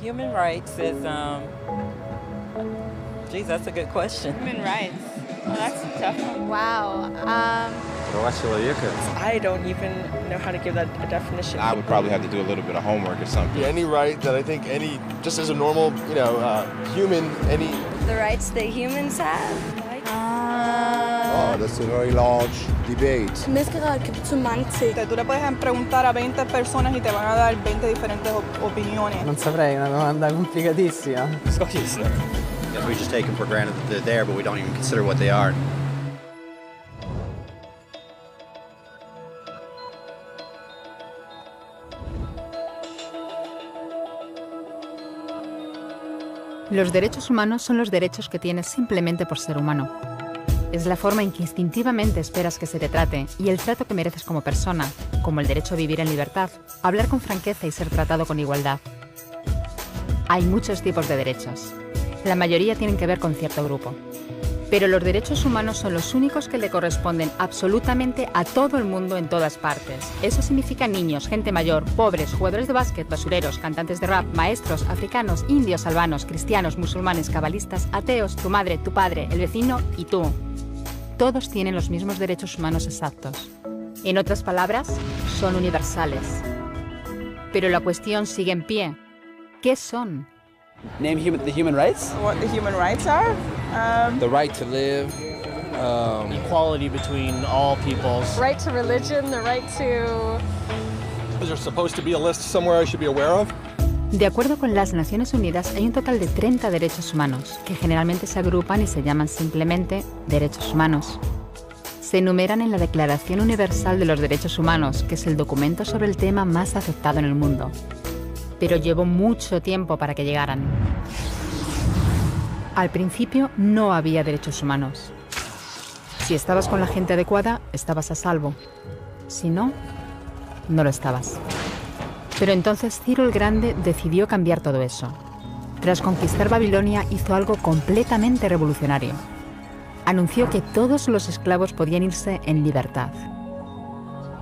Human rights is, geez, that's a good question. Human rights. Well, that's a tough one. Wow. I don't even know how to give that a definition. I would probably have to do a little bit of homework or something. Any right that I think just as a normal, human, any... The rights that humans have. Oh, that's a very large debate. Menneskerettigheder kan betyde mange ting. Tú le puedes preguntar a 20 personas y te van a dar 20 diferentes opiniones. Non saprei, è una domanda complicatissima. We just take them for granted that they're there, but we don't even consider what they are. Los derechos humanos son los derechos que tienes simplemente por ser humano. Es la forma en que instintivamente esperas que se te trate y el trato que mereces como persona, como el derecho a vivir en libertad, hablar con franqueza y ser tratado con igualdad. Hay muchos tipos de derechos. La mayoría tienen que ver con cierto grupo. Pero los derechos humanos son los únicos que le corresponden absolutamente a todo el mundo en todas partes. Eso significa niños, gente mayor, pobres, jugadores de básquet, basureros, cantantes de rap, maestros, africanos, indios, albanos, cristianos, musulmanes, cabalistas, ateos, tu madre, tu padre, el vecino y tú. Todos tienen los mismos derechos humanos exactos. En otras palabras, son universales. Pero la cuestión sigue en pie. ¿Qué son? Name the human rights? What the human rights are? The right to live. Equality between all peoples. Right to religion, the right to... Is there supposed to be a list somewhere I should be aware of? De acuerdo con las Naciones Unidas, hay un total de 30 derechos humanos, que generalmente se agrupan y se llaman simplemente derechos humanos. Se enumeran en la Declaración Universal de los Derechos Humanos, que es el documento sobre el tema más aceptado en el mundo. Pero llevó mucho tiempo para que llegaran. Al principio no había derechos humanos. Si estabas con la gente adecuada, estabas a salvo. Si no, no lo estabas. Pero entonces Ciro el Grande decidió cambiar todo eso. Tras conquistar Babilonia, hizo algo completamente revolucionario. Anunció que todos los esclavos podían irse en libertad.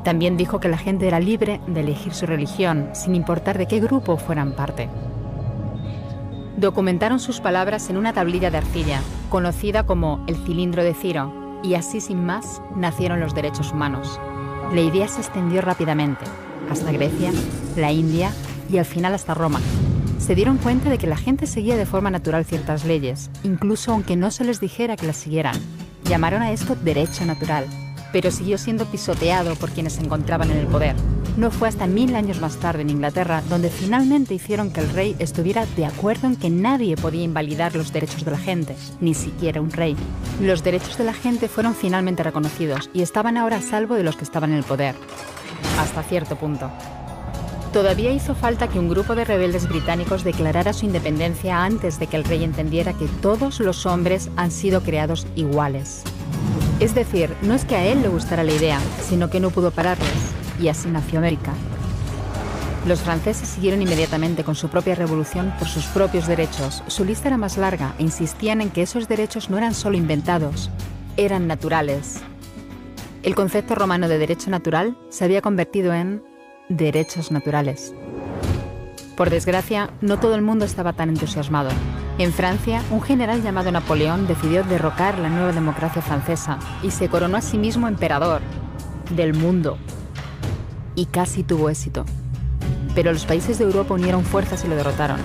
También dijo que la gente era libre de elegir su religión, sin importar de qué grupo fueran parte. Documentaron sus palabras en una tablilla de arcilla, conocida como el cilindro de Ciro, y así sin más nacieron los derechos humanos. La idea se extendió rápidamente, hasta Grecia, la India y al final hasta Roma. Se dieron cuenta de que la gente seguía de forma natural ciertas leyes, incluso aunque no se les dijera que las siguieran. Llamaron a esto derecho natural, pero siguió siendo pisoteado por quienes se encontraban en el poder. No fue hasta 1000 años más tarde en Inglaterra donde finalmente hicieron que el rey estuviera de acuerdo en que nadie podía invalidar los derechos de la gente, ni siquiera un rey. Los derechos de la gente fueron finalmente reconocidos y estaban ahora a salvo de los que estaban en el poder. Hasta cierto punto. Todavía hizo falta que un grupo de rebeldes británicos declarara su independencia antes de que el rey entendiera que todos los hombres han sido creados iguales. Es decir, no es que a él le gustara la idea, sino que no pudo pararles, y así nació América. Los franceses siguieron inmediatamente con su propia revolución por sus propios derechos. Su lista era más larga e insistían en que esos derechos no eran solo inventados, eran naturales. El concepto romano de derecho natural se había convertido en derechos naturales. Por desgracia, no todo el mundo estaba tan entusiasmado. En Francia, un general llamado Napoleón decidió derrocar la nueva democracia francesa y se coronó a sí mismo emperador del mundo. Y casi tuvo éxito. Pero los países de Europa unieron fuerzas y lo derrotaron.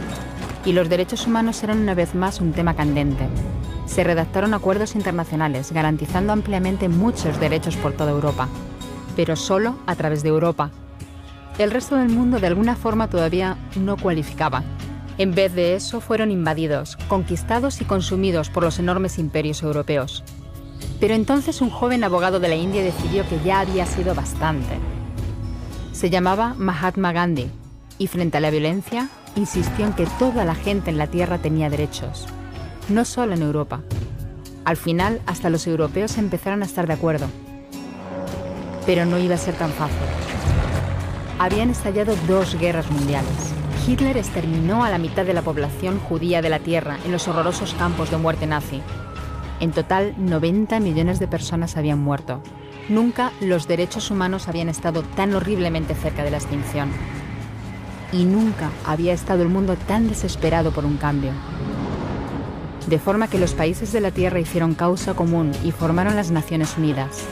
Y los derechos humanos eran una vez más un tema candente. Se redactaron acuerdos internacionales garantizando ampliamente muchos derechos por toda Europa, pero solo a través de Europa. El resto del mundo de alguna forma todavía no cualificaba. En vez de eso fueron invadidos, conquistados y consumidos por los enormes imperios europeos. Pero entonces un joven abogado de la India decidió que ya había sido bastante. Se llamaba Mahatma Gandhi y frente a la violencia insistió en que toda la gente en la tierra tenía derechos. No solo en Europa. Al final, hasta los europeos empezaron a estar de acuerdo. Pero no iba a ser tan fácil. Habían estallado 2 guerras mundiales. Hitler exterminó a la mitad de la población judía de la Tierra en los horrorosos campos de muerte nazi. En total, 90 millones de personas habían muerto. Nunca los derechos humanos habían estado tan horriblemente cerca de la extinción. y nunca había estado el mundo tan desesperado por un cambio. De forma que los países de la Tierra hicieron causa común y formaron las Naciones Unidas.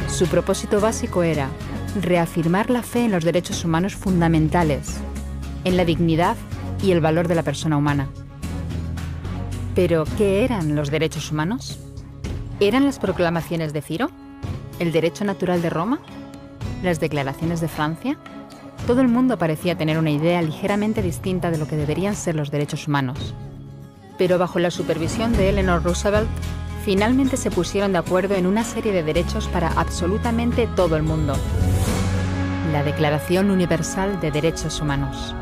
Su propósito básico era reafirmar la fe en los derechos humanos fundamentales, en la dignidad y el valor de la persona humana. ¿Pero qué eran los derechos humanos? ¿Eran las proclamaciones de Ciro? ¿El derecho natural de Roma? ¿Las declaraciones de Francia? Todo el mundo parecía tener una idea ligeramente distinta de lo que deberían ser los derechos humanos. Pero bajo la supervisión de Eleanor Roosevelt, finalmente se pusieron de acuerdo en una serie de derechos para absolutamente todo el mundo. La Declaración Universal de Derechos Humanos.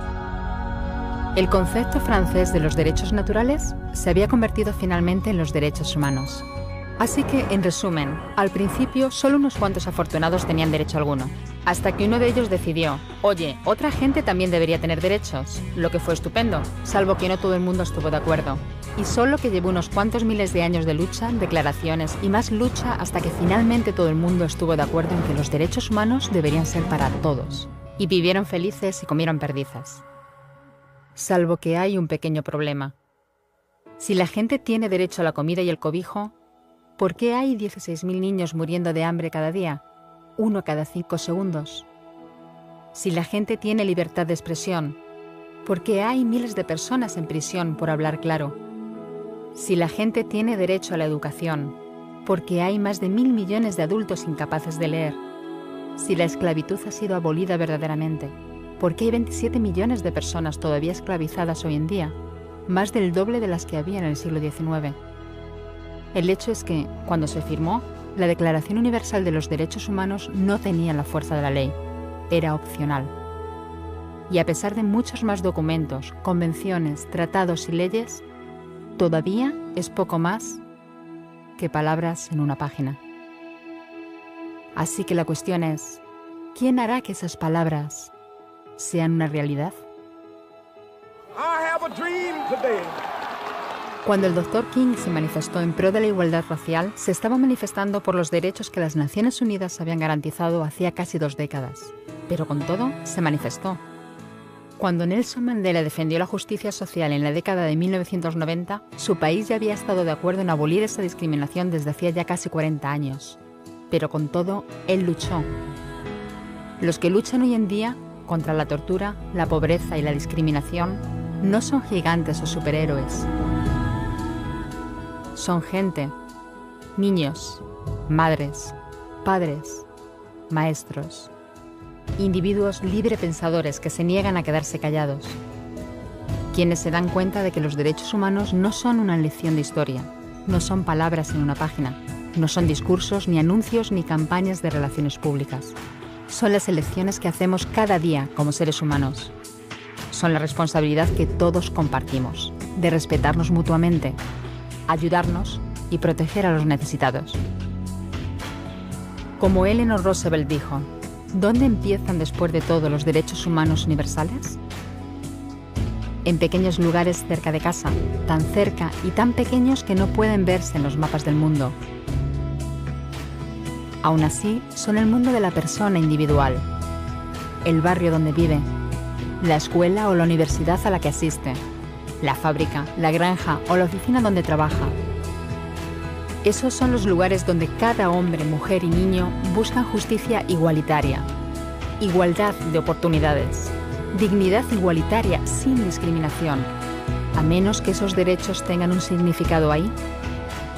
El concepto francés de los derechos naturales se había convertido finalmente en los derechos humanos. Así que, en resumen, al principio solo unos cuantos afortunados tenían derecho alguno, hasta que uno de ellos decidió, oye, otra gente también debería tener derechos, lo que fue estupendo, salvo que no todo el mundo estuvo de acuerdo. Y solo que llevó unos cuantos miles de años de lucha, declaraciones y más lucha hasta que finalmente todo el mundo estuvo de acuerdo en que los derechos humanos deberían ser para todos. Y vivieron felices y comieron perdices. Salvo que hay un pequeño problema. Si la gente tiene derecho a la comida y el cobijo, ¿por qué hay 16.000 niños muriendo de hambre cada día? 1 cada 5 segundos. Si la gente tiene libertad de expresión, ¿por qué hay miles de personas en prisión por hablar claro? Si la gente tiene derecho a la educación, ¿por qué hay más de 1.000 millones de adultos incapaces de leer? Si la esclavitud ha sido abolida verdaderamente, ¿por qué hay 27 millones de personas todavía esclavizadas hoy en día? Más del doble de las que había en el siglo XIX. El hecho es que, cuando se firmó, la Declaración Universal de los Derechos Humanos no tenía la fuerza de la ley, era opcional. Y a pesar de muchos más documentos, convenciones, tratados y leyes, todavía es poco más que palabras en una página. Así que la cuestión es, ¿quién hará que esas palabras sean una realidad? Cuando el Dr. King se manifestó en pro de la igualdad racial, se estaba manifestando por los derechos que las Naciones Unidas habían garantizado hacía casi 2 décadas. Pero con todo, se manifestó. Cuando Nelson Mandela defendió la justicia social en la década de 1990, su país ya había estado de acuerdo en abolir esa discriminación desde hacía ya casi 40 años. Pero con todo, él luchó. Los que luchan hoy en día contra la tortura, la pobreza y la discriminación no son gigantes o superhéroes. Son gente, niños, madres, padres, maestros, individuos librepensadores que se niegan a quedarse callados, quienes se dan cuenta de que los derechos humanos no son una lección de historia, no son palabras en una página, no son discursos, ni anuncios, ni campañas de relaciones públicas. Son las elecciones que hacemos cada día como seres humanos. Son la responsabilidad que todos compartimos, de respetarnos mutuamente, ayudarnos y proteger a los necesitados. Como Eleanor Roosevelt dijo, ¿dónde empiezan después de todo los derechos humanos universales? En pequeños lugares cerca de casa, tan cerca y tan pequeños que no pueden verse en los mapas del mundo. Aún así, son el mundo de la persona individual, el barrio donde vive, la escuela o la universidad a la que asiste, la fábrica, la granja o la oficina donde trabaja. Esos son los lugares donde cada hombre, mujer y niño buscan justicia igualitaria, igualdad de oportunidades, dignidad igualitaria sin discriminación. A menos que esos derechos tengan un significado ahí,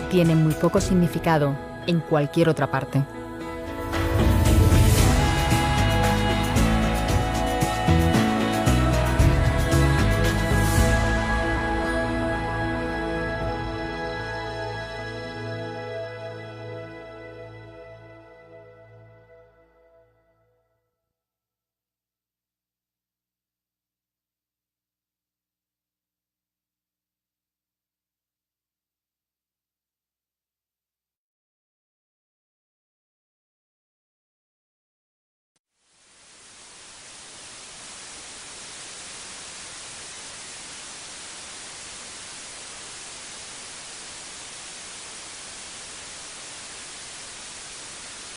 tienen muy poco significado en cualquier otra parte.